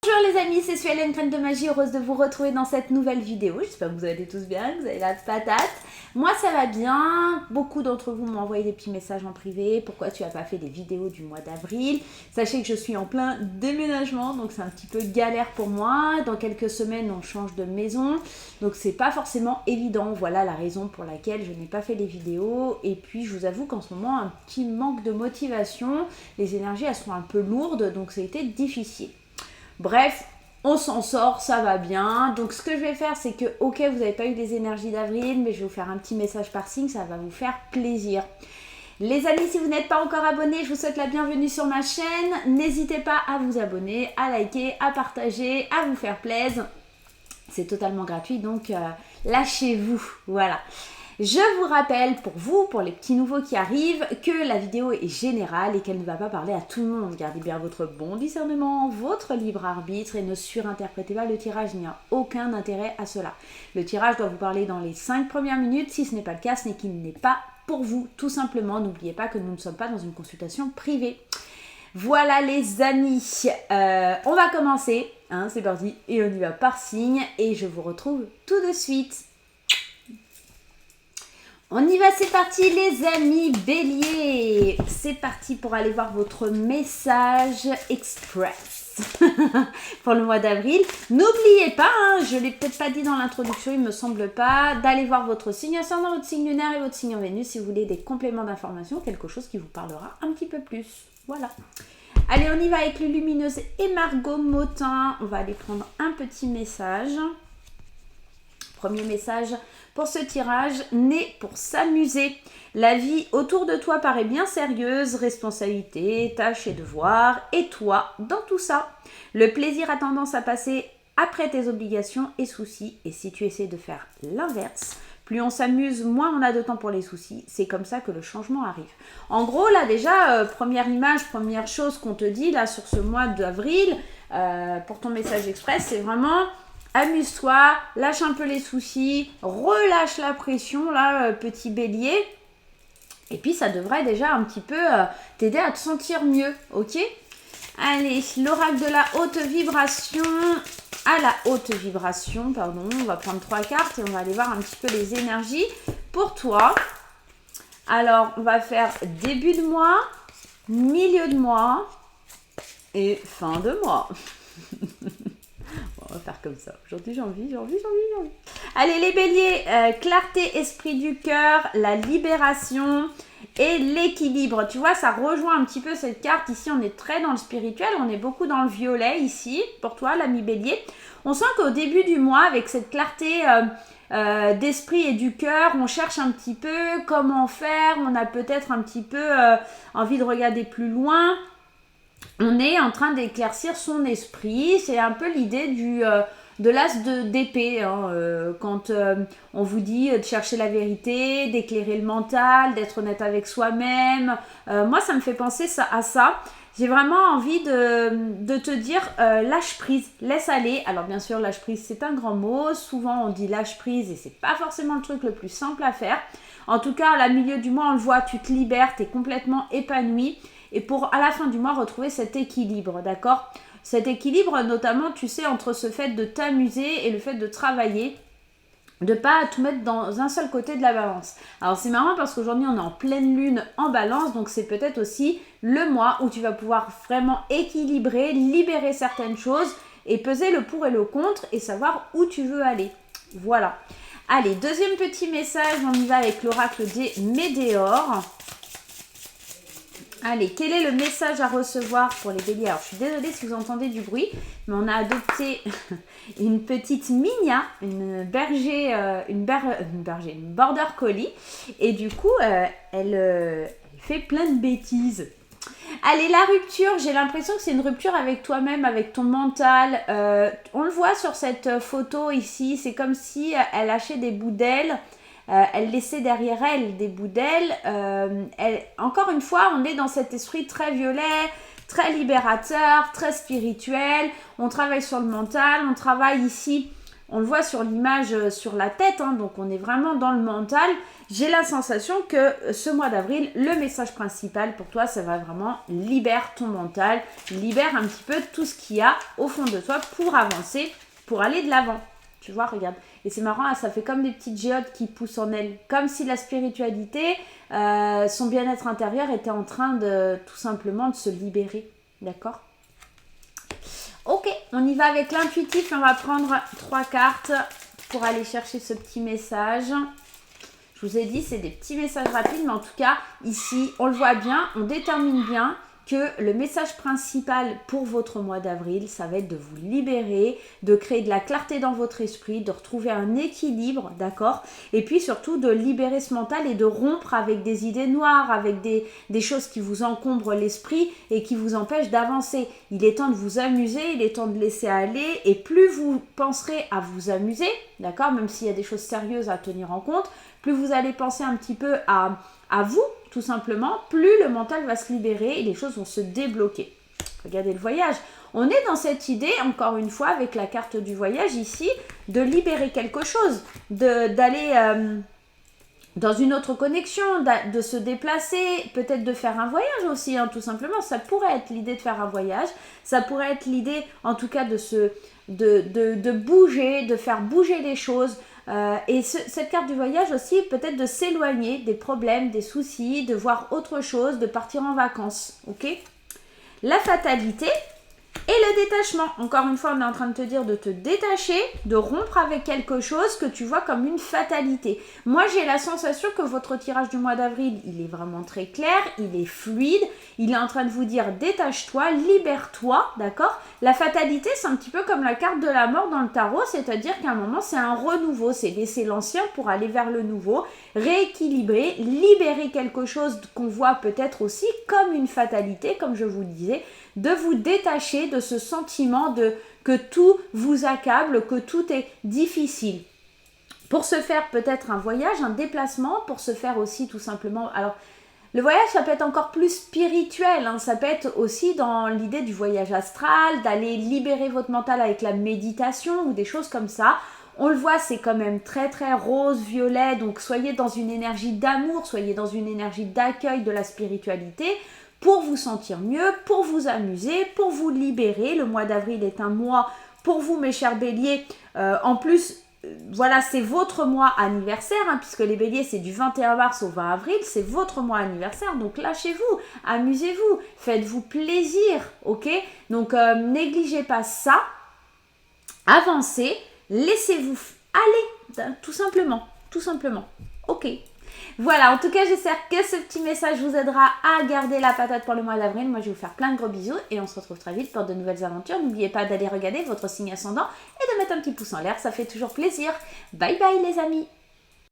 Bonjour les amis, c'est Suelen, Graine de Magie, heureuse de vous retrouver dans cette nouvelle vidéo. J'espère que vous allez tous bien, que vous avez la patate. Moi ça va bien, beaucoup d'entre vous m'ont envoyé des petits messages en privé. Pourquoi tu n'as pas fait des vidéos du mois d'avril? Sachez que je suis en plein déménagement, donc c'est un petit peu galère pour moi. Dans quelques semaines on change de maison, donc c'est pas forcément évident. Voilà la raison pour laquelle je n'ai pas fait les vidéos. Et puis je vous avoue qu'en ce moment un petit manque de motivation. Les énergies elles sont un peu lourdes, donc ça a été difficile. Bref, on s'en sort, ça va bien. Donc ce que je vais faire, c'est que, ok, vous n'avez pas eu les énergies d'avril, mais je vais vous faire un petit message par signe, ça va vous faire plaisir. Les amis, si vous n'êtes pas encore abonnés, je vous souhaite la bienvenue sur ma chaîne. N'hésitez pas à vous abonner, à liker, à partager, à vous faire plaisir. C'est totalement gratuit, donc lâchez-vous, voilà. Je vous rappelle pour vous, pour les petits nouveaux qui arrivent, que la vidéo est générale et qu'elle ne va pas parler à tout le monde. Gardez bien votre bon discernement, votre libre arbitre et ne surinterprétez pas le tirage. Il n'y a aucun intérêt à cela. Le tirage doit vous parler dans les 5 premières minutes. Si ce n'est pas le cas, ce n'est qu'il n'est pas pour vous. Tout simplement, n'oubliez pas que nous ne sommes pas dans une consultation privée. Voilà les amis, on va commencer. Hein, c'est parti et on y va par signe et je vous retrouve tout de suite. On y va, c'est parti les amis Bélier. C'est parti pour aller voir votre message express pour le mois d'avril. N'oubliez pas, hein, je ne l'ai peut-être pas dit dans l'introduction, il ne me semble pas, d'aller voir votre signe ascendant, votre signe lunaire et votre signe en Vénus si vous voulez des compléments d'information, quelque chose qui vous parlera un petit peu plus. Voilà. Allez, on y va avec le lumineuse et Margot Motin. On va aller prendre un petit message. Premier message pour ce tirage, né pour s'amuser. La vie autour de toi paraît bien sérieuse, responsabilités, tâches et devoirs, et toi dans tout ça. Le plaisir a tendance à passer après tes obligations et soucis, et si tu essaies de faire l'inverse, plus on s'amuse, moins on a de temps pour les soucis. C'est comme ça que le changement arrive. En gros, là déjà, première image, première chose qu'on te dit là sur ce mois d'avril, pour ton message express, c'est vraiment... Amuse-toi, lâche un peu les soucis, relâche la pression, là, petit bélier. Et puis, ça devrait déjà un petit peu t'aider à te sentir mieux, ok? Allez, l'oracle de la haute vibration, à la haute vibration, pardon. On va prendre 3 cartes et on va aller voir un petit peu les énergies pour toi. Alors, on va faire début de mois, milieu de mois et fin de mois. On va faire comme ça. Aujourd'hui, j'ai envie. Allez, les béliers, clarté, esprit du cœur, la libération et l'équilibre. Tu vois, ça rejoint un petit peu cette carte. Ici, on est très dans le spirituel. On est beaucoup dans le violet ici, pour toi, l'ami bélier. On sent qu'au début du mois, avec cette clarté d'esprit et du cœur, on cherche un petit peu comment faire. On a peut-être un petit peu envie de regarder plus loin. On est en train d'éclaircir son esprit. C'est un peu l'idée de l'as d'épée. Hein, quand on vous dit de chercher la vérité, d'éclairer le mental, d'être honnête avec soi-même. Moi, ça me fait penser à ça. J'ai vraiment envie de te dire lâche prise, laisse aller. Alors bien sûr, lâche prise, c'est un grand mot. Souvent, on dit lâche prise et c'est pas forcément le truc le plus simple à faire. En tout cas, à la milieu du mois, on le voit, tu te libères, tu es complètement épanoui. Et pour, à la fin du mois, retrouver cet équilibre, d'accord? Cet équilibre, notamment, tu sais, entre ce fait de t'amuser et le fait de travailler, de ne pas tout mettre dans un seul côté de la balance. Alors, c'est marrant parce qu'aujourd'hui, on est en pleine lune en balance, donc c'est peut-être aussi le mois où tu vas pouvoir vraiment équilibrer, libérer certaines choses et peser le pour et le contre et savoir où tu veux aller. Voilà. Allez, deuxième petit message, on y va avec l'oracle des Médéores. Allez, quel est le message à recevoir pour les béliers? Alors, je suis désolée si vous entendez du bruit, mais on a adopté une petite Minia, une border collie, et du coup, elle fait plein de bêtises. Allez, la rupture, j'ai l'impression que c'est une rupture avec toi-même, avec ton mental. On le voit sur cette photo ici, c'est comme si elle lâchait des bouts d'elle. Elle laissait derrière elle des bouts d'elle. Encore une fois, on est dans cet esprit très violet, très libérateur, très spirituel. On travaille sur le mental, on travaille ici on le voit sur l'image sur la tête, hein, donc on est vraiment dans le mental. J'ai la sensation que ce mois d'avril, le message principal pour toi, ça va vraiment libère ton mental, libère un petit peu tout ce qu'il y a au fond de toi pour avancer, pour aller de l'avant. Tu vois, regarde. Et c'est marrant, ça fait comme des petites géodes qui poussent en elle. Comme si la spiritualité, son bien-être intérieur était en train de tout simplement de se libérer. D'accord ? Ok, on y va avec l'intuitif. On va prendre 3 cartes pour aller chercher ce petit message. Je vous ai dit, c'est des petits messages rapides, mais en tout cas, ici, on le voit bien, on détermine bien que le message principal pour votre mois d'avril, ça va être de vous libérer, de créer de la clarté dans votre esprit, de retrouver un équilibre, d'accord ? Et puis surtout de libérer ce mental et de rompre avec des idées noires, avec des choses qui vous encombrent l'esprit et qui vous empêchent d'avancer. Il est temps de vous amuser, il est temps de laisser aller, et plus vous penserez à vous amuser, d'accord ? Même s'il y a des choses sérieuses à tenir en compte, plus vous allez penser un petit peu à vous, tout simplement, plus le mental va se libérer et les choses vont se débloquer. Regardez le voyage. On est dans cette idée, encore une fois, avec la carte du voyage ici, de libérer quelque chose, d'aller dans une autre connexion, de se déplacer, peut-être de faire un voyage aussi, hein, tout simplement. Ça pourrait être l'idée de faire un voyage, ça pourrait être l'idée, en tout cas, de bouger, de faire bouger les choses. Et cette carte du voyage aussi, peut-être de s'éloigner des problèmes, des soucis, de voir autre chose, de partir en vacances, ok ? La fatalité et le détachement. Encore une fois, on est en train de te dire de te détacher, de rompre avec quelque chose que tu vois comme une fatalité. Moi, j'ai la sensation que votre tirage du mois d'avril, il est vraiment très clair, il est fluide, il est en train de vous dire détache-toi, libère-toi, d'accord ? La fatalité, c'est un petit peu comme la carte de la mort dans le tarot, c'est-à-dire qu'à un moment, c'est un renouveau, c'est laisser l'ancien pour aller vers le nouveau, rééquilibrer, libérer quelque chose qu'on voit peut-être aussi comme une fatalité, comme je vous le disais, de vous détacher de ce sentiment que tout vous accable, que tout est difficile. Pour se faire peut-être un voyage, un déplacement, pour se faire aussi tout simplement... Alors, le voyage, ça peut être encore plus spirituel, hein, ça peut être aussi dans l'idée du voyage astral, d'aller libérer votre mental avec la méditation ou des choses comme ça. On le voit, c'est quand même très très rose, violet, donc soyez dans une énergie d'amour, soyez dans une énergie d'accueil de la spiritualité, pour vous sentir mieux, pour vous amuser, pour vous libérer. Le mois d'avril est un mois pour vous, mes chers béliers. En plus, voilà, c'est votre mois anniversaire, hein, puisque les béliers, c'est du 21 mars au 20 avril, c'est votre mois anniversaire. Donc, lâchez-vous, amusez-vous, faites-vous plaisir, ok ? Donc, négligez pas ça, avancez, laissez-vous aller, tout simplement, ok ? Voilà, en tout cas, j'espère que ce petit message vous aidera à garder la patate pour le mois d'avril. Moi, je vais vous faire plein de gros bisous et on se retrouve très vite pour de nouvelles aventures. N'oubliez pas d'aller regarder votre signe ascendant et de mettre un petit pouce en l'air, ça fait toujours plaisir. Bye bye les amis!